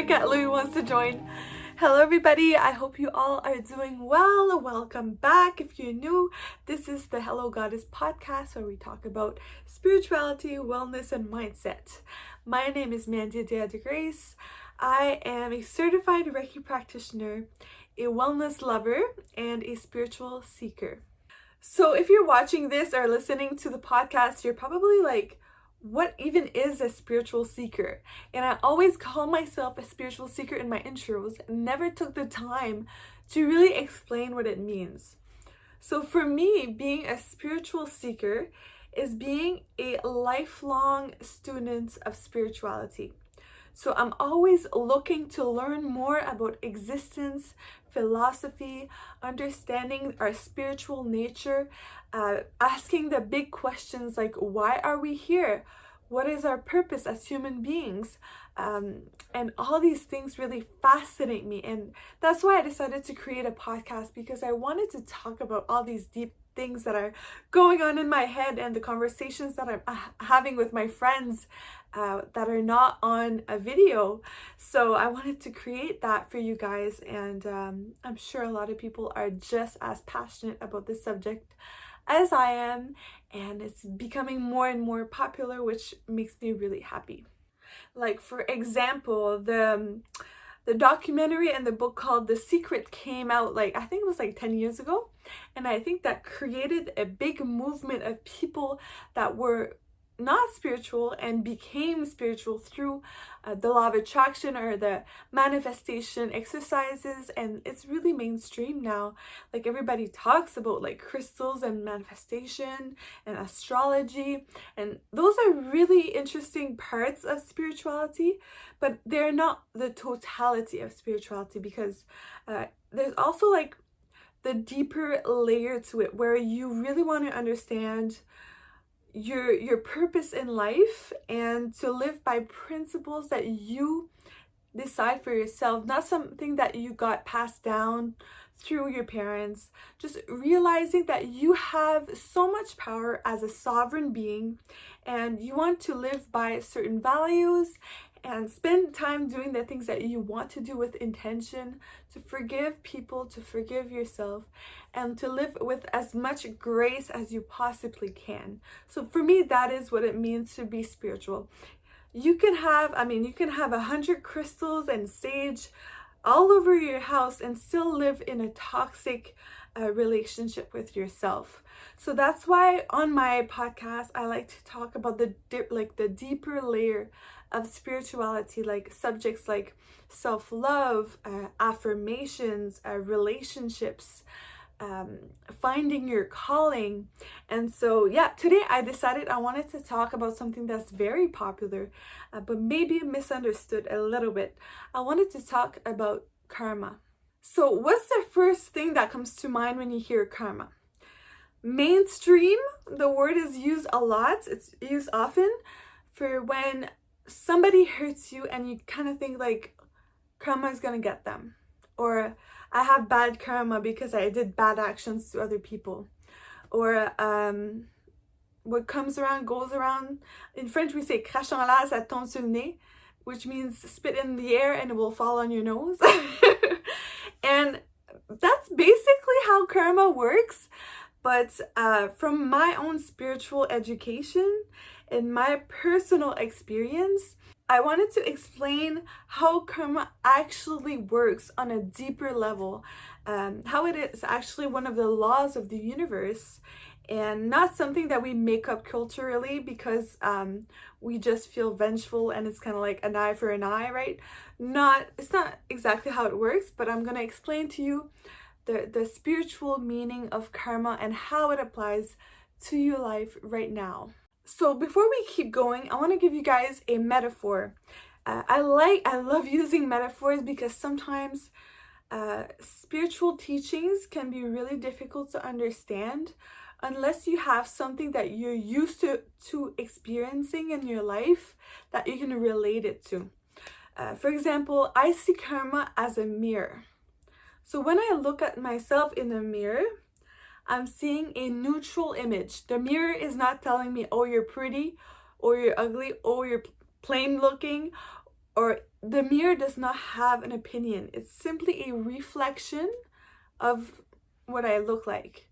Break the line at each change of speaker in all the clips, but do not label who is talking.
My cat Louie wants to join. Hello everybody, I hope you all are doing well. Welcome back. If you're new, this is the Hello Goddess podcast where we talk about spirituality, wellness, and mindset. My name is Mandy de Grace. I am a certified Reiki practitioner, a wellness lover, and a spiritual seeker. So if you're watching this or listening to the podcast, you're probably like, what even is a spiritual seeker? And I always call myself a spiritual seeker in my intros and never took the time to really explain what it means. So for me, being a spiritual seeker is being a lifelong student of spirituality. So I'm always looking to learn more about existence, philosophy, understanding our spiritual nature, asking the big questions like, why are we here? What is our purpose as human beings? And all these things really fascinate me. And that's why I decided to create a podcast, because I wanted to talk about all these deep things that are going on in my head and the conversations that I'm having with my friends that are not on a video. So I wanted to create that for you guys, and I'm sure a lot of people are just as passionate about this subject as I am, and it's becoming more and more popular, which makes me really happy. Like, for example, the documentary and the book called The Secret came out, like, I think it was like 10 years ago, and I think that created a big movement of people that were not spiritual and became spiritual through the law of attraction or the manifestation exercises. And it's really mainstream now. Like, everybody talks about like crystals and manifestation and astrology, and those are really interesting parts of spirituality, but they're not the totality of spirituality, because there's also like the deeper layer to it where you really want to understand your purpose in life and to live by principles that you decide for yourself, not something that you got passed down through your parents. Just realizing that you have so much power as a sovereign being, and you want to live by certain values and spend time doing the things that you want to do with intention, to forgive people, to forgive yourself, and to live with as much grace as you possibly can. So for me, that is what it means to be spiritual. You can have 100 crystals and sage all over your house and still live in a toxic relationship with yourself. So that's why on my podcast I like to talk about the deeper layer of spirituality, like subjects like self-love, affirmations, relationships, finding your calling. And so today I decided I wanted to talk about something that's very popular, but maybe misunderstood a little bit. I wanted to talk about karma. So what's the first thing that comes to mind when you hear karma? Mainstream, the word is used a lot. It's used often for when somebody hurts you and you kind of think like karma is gonna get them, or I have bad karma because I did bad actions to other people, or what comes around goes around. In French we say crache en l'air, ça tombe sur le nez, which means spit in the air and it will fall on your nose. And that's basically how karma works. But from my own spiritual education and my personal experience, I wanted to explain how karma actually works on a deeper level, how it is actually one of the laws of the universe, and not something that we make up culturally because we just feel vengeful and it's kind of like an eye for an eye, right? It's not exactly how it works, but I'm going to explain to you the spiritual meaning of karma and how it applies to your life right now. So before we keep going, I want to give you guys a metaphor. I love using metaphors because sometimes spiritual teachings can be really difficult to understand unless you have something that you're used to experiencing in your life that you can relate it to. For example, I see karma as a mirror. So when I look at myself in the mirror, I'm seeing a neutral image. The mirror is not telling me, oh, you're pretty, or you're ugly, or you're plain looking, or the mirror does not have an opinion. It's simply a reflection of what I look like.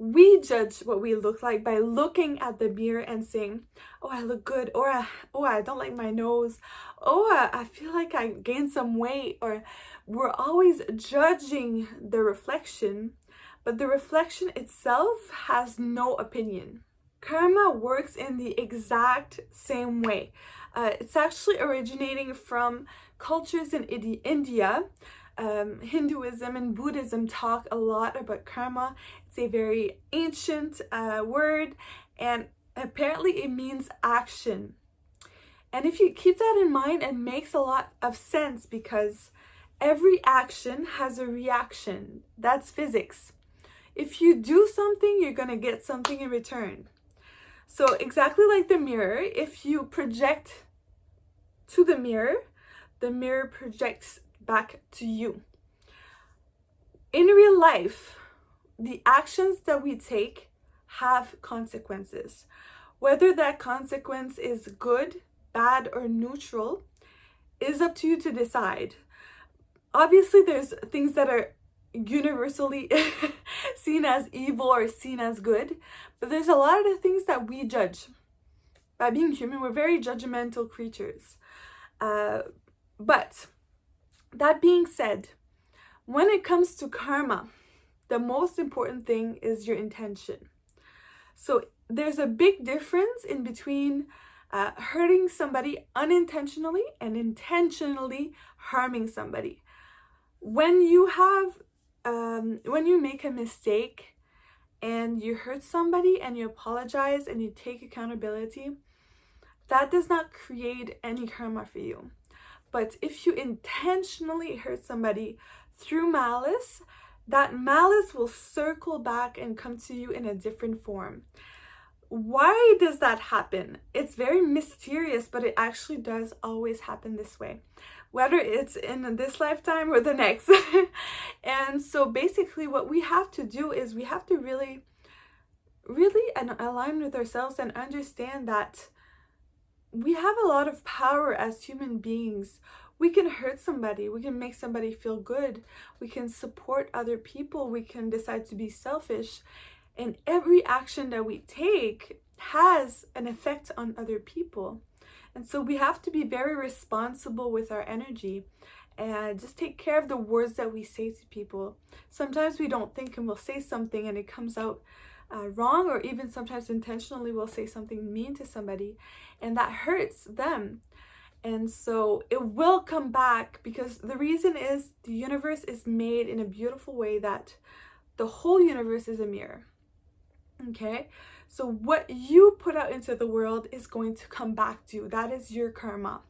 We judge what we look like by looking at the mirror and saying, oh, I look good, or oh, I don't like my nose, oh, I feel like I gained some weight, or we're always judging the reflection, but the reflection itself has no opinion. Karma works in the exact same way. It's actually originating from cultures in India. Hinduism and Buddhism talk a lot about karma. It's a very ancient word, and apparently it means action. And if you keep that in mind, it makes a lot of sense because every action has a reaction. That's physics. If you do something, you're going to get something in return. So exactly like the mirror, if you project to the mirror projects back to you. In real life, the actions that we take have consequences. Whether that consequence is good, bad, or neutral is up to you to decide. Obviously, there's things that are universally seen as evil or seen as good, but there's a lot of things that we judge. By being human, we're very judgmental creatures. But that being said, when it comes to karma, the most important thing is your intention. So there's a big difference in between hurting somebody unintentionally and intentionally harming somebody. When you make a mistake and you hurt somebody and you apologize and you take accountability, that does not create any karma for you. But if you intentionally hurt somebody through malice, that malice will circle back and come to you in a different form. Why does that happen? It's very mysterious, but it actually does always happen this way, whether it's in this lifetime or the next. And so basically what we have to do is we have to really align with ourselves and understand that we have a lot of power as human beings. We can hurt somebody, we can make somebody feel good, we can support other people, we can decide to be selfish, and every action that we take has an effect on other people. And so we have to be very responsible with our energy and just take care of the words that we say to people. Sometimes we don't think and we'll say something and it comes out wrong, or even sometimes intentionally we'll say something mean to somebody and that hurts them. And so it will come back, because the reason is the universe is made in a beautiful way that the whole universe is a mirror. Okay, so what you put out into the world is going to come back to you. That is your karma.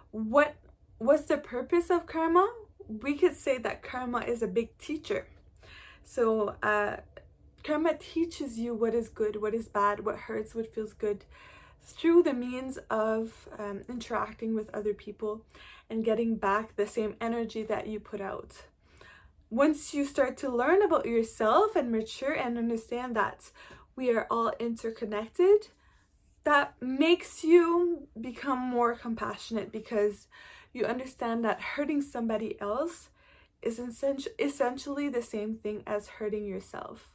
What's the purpose of karma? We could say that karma is a big teacher. So karma teaches you what is good, what is bad, what hurts, what feels good, through the means of interacting with other people and getting back the same energy that you put out. Once you start to learn about yourself and mature and understand that we are all interconnected, that makes you become more compassionate, because you understand that hurting somebody else is essentially the same thing as hurting yourself.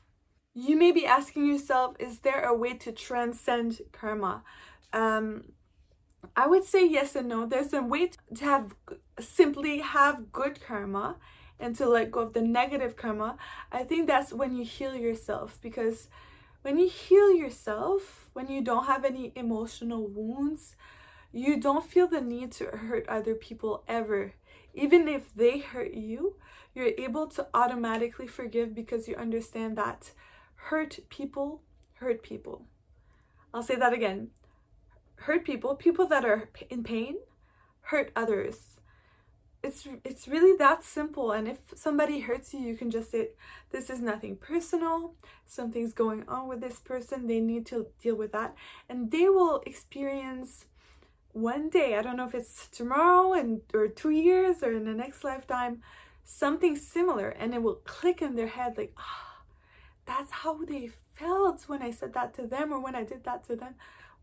You may be asking yourself, is there a way to transcend karma? I would say yes and no. There's a way to simply have good karma and to let go of the negative karma. I think that's when you heal yourself, because when you heal yourself, when you don't have any emotional wounds, you don't feel the need to hurt other people ever. Even if they hurt you, you're able to automatically forgive, because you understand that hurt people hurt people. I'll say that again. Hurt people, people that are in pain, hurt others. It's really that simple. And if somebody hurts you, you can just say, this is nothing personal. Something's going on with this person. They need to deal with that. And they will experience one day, I don't know if it's tomorrow or 2 years or in the next lifetime, something similar. And it will click in their head like, that's how they felt when I said that to them or when I did that to them.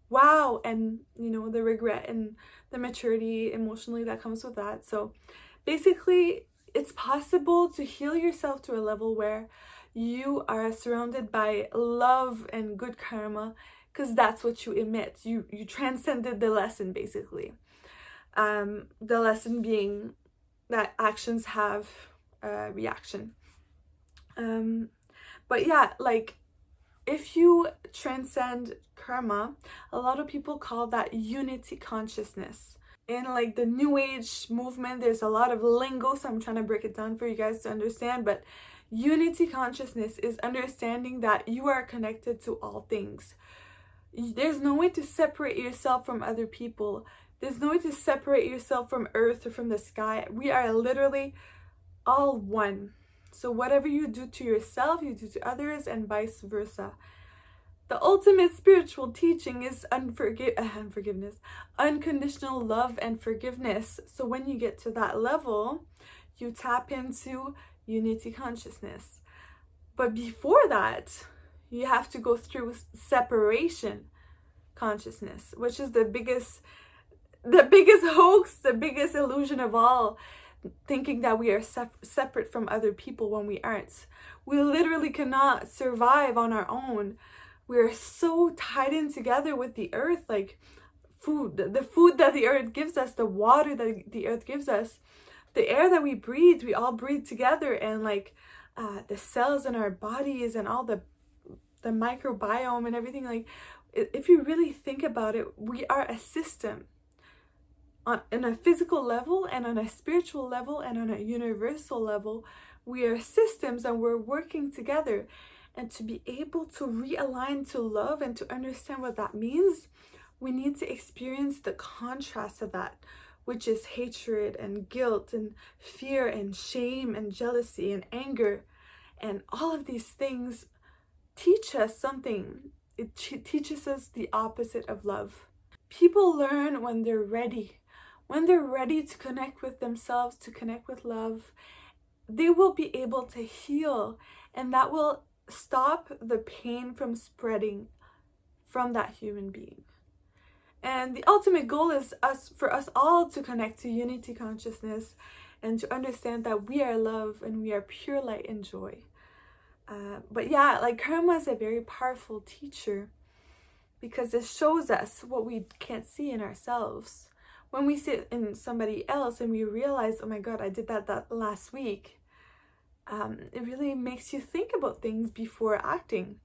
wow, and the regret and the maturity emotionally that comes with that. So basically, it's possible to heal yourself to a level where you are surrounded by love and good karma, because that's what you emit. You transcended the lesson, basically. The lesson being that actions have a reaction. But yeah, like, if you transcend karma, a lot of people call that unity consciousness. In like the new age movement, there's a lot of lingo, so I'm trying to break it down for you guys to understand. But unity consciousness is understanding that you are connected to all things. There's no way to separate yourself from other people. There's no way to separate yourself from earth or from the sky. We are literally all one. So whatever you do to yourself, you do to others, and vice versa. The ultimate spiritual teaching is unforgiveness, unconditional love and forgiveness. So when you get to that level, you tap into unity consciousness. But before that, you have to go through separation consciousness, which is the biggest hoax, the biggest illusion of all, thinking that we are separate from other people when we aren't. We literally cannot survive on our own. We're so tied in together with the earth, like the food that the earth gives us, the water that the earth gives us, the air that we breathe, we all breathe together, and like the cells in our bodies and all the microbiome and everything. Like, if you really think about it, we are a system on a physical level and on a spiritual level and on a universal level. We are systems and we're working together. And to be able to realign to love and to understand what that means, we need to experience the contrast of that, which is hatred and guilt and fear and shame and jealousy and anger. And all of these things teach us something. It teaches us the opposite of love. People learn when they're ready. When they're ready to connect with themselves, to connect with love, they will be able to heal, and that will stop the pain from spreading from that human being. And the ultimate goal is for us all to connect to unity consciousness and to understand that we are love and we are pure light and joy. But yeah, like, karma is a very powerful teacher because it shows us what we can't see in ourselves. When we see it in somebody else and we realize, oh my God, I did that last week, it really makes you think about things before acting.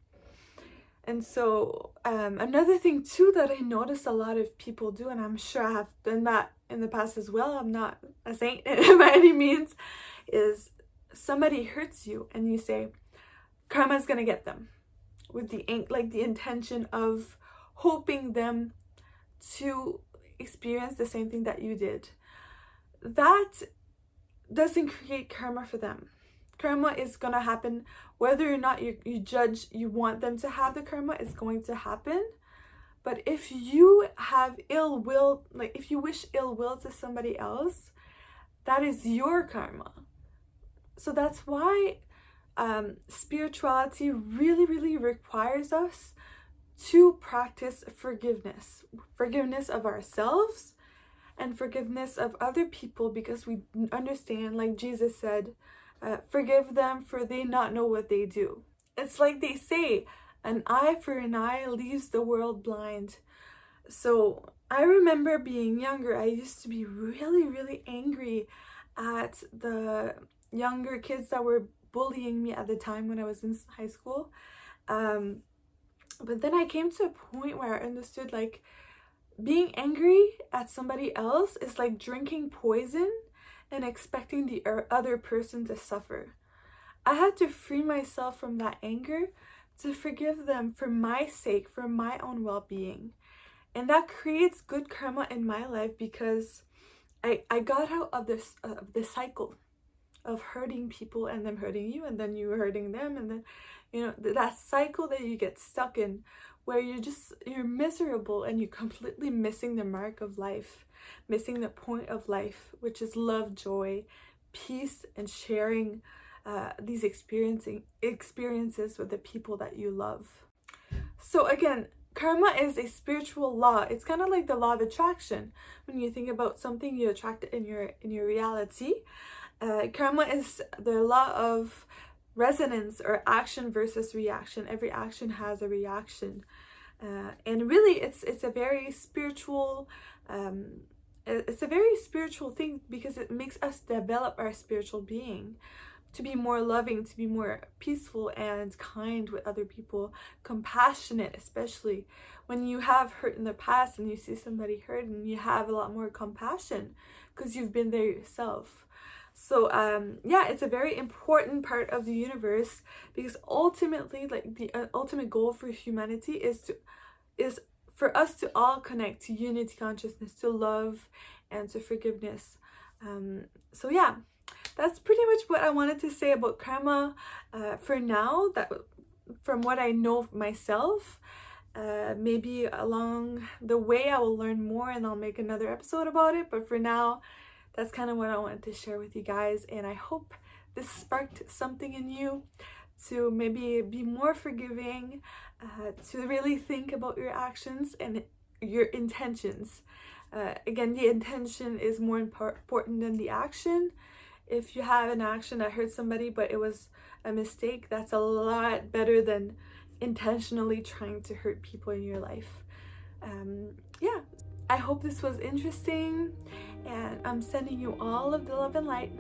And so another thing too that I notice a lot of people do, and I'm sure I have done that in the past as well, I'm not a saint by any means, is somebody hurts you and you say, karma's gonna get them, with the intention of hoping them to experience the same thing that you did. That doesn't create karma for them. Karma is gonna happen whether or not you judge you want them to have the karma. It's going to happen. But if you have ill will, like if you wish ill will to somebody else, that is your karma. So that's why spirituality really requires us to practice forgiveness of ourselves and forgiveness of other people, because we understand, like Jesus said, forgive them for they not know what they do. It's like they say, an eye for an eye leaves the world blind. So I remember being younger, I used to be really angry at the younger kids that were bullying me at the time when I was in high school. But then I came to a point where I understood, like, being angry at somebody else is like drinking poison and expecting the other person to suffer. I had to free myself from that anger to forgive them for my sake, for my own well-being. And that creates good karma in my life, because I got out of this cycle of hurting people and them hurting you and then you hurting them, and then that cycle that you get stuck in, where you're miserable and you're completely missing the mark of life, missing the point of life, which is love, joy, peace, and sharing these experiences with the people that you love. So again, karma is a spiritual law. It's kind of like the law of attraction. When you think about something, you attract it in your reality. Karma is the law of resonance, or action versus reaction. Every action has a reaction, and really, it's a very spiritual. It's a very spiritual thing because it makes us develop our spiritual being, to be more loving, to be more peaceful and kind with other people, compassionate, especially when you have hurt in the past and you see somebody hurt, and you have a lot more compassion because you've been there yourself. So yeah, it's a very important part of the universe, because ultimately, like, the ultimate goal for humanity is for us to all connect to unity consciousness, to love, and to forgiveness. So yeah, that's pretty much what I wanted to say about karma for now. That, from what I know myself, maybe along the way I will learn more and I'll make another episode about it. But for now, that's kind of what I wanted to share with you guys, and I hope this sparked something in you to maybe be more forgiving, to really think about your actions and your intentions. Again, the intention is more important than the action. If you have an action that hurt somebody but it was a mistake, that's a lot better than intentionally trying to hurt people in your life. Yeah, I hope this was interesting, and I'm sending you all of the love and light.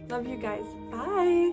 Love you guys. Bye.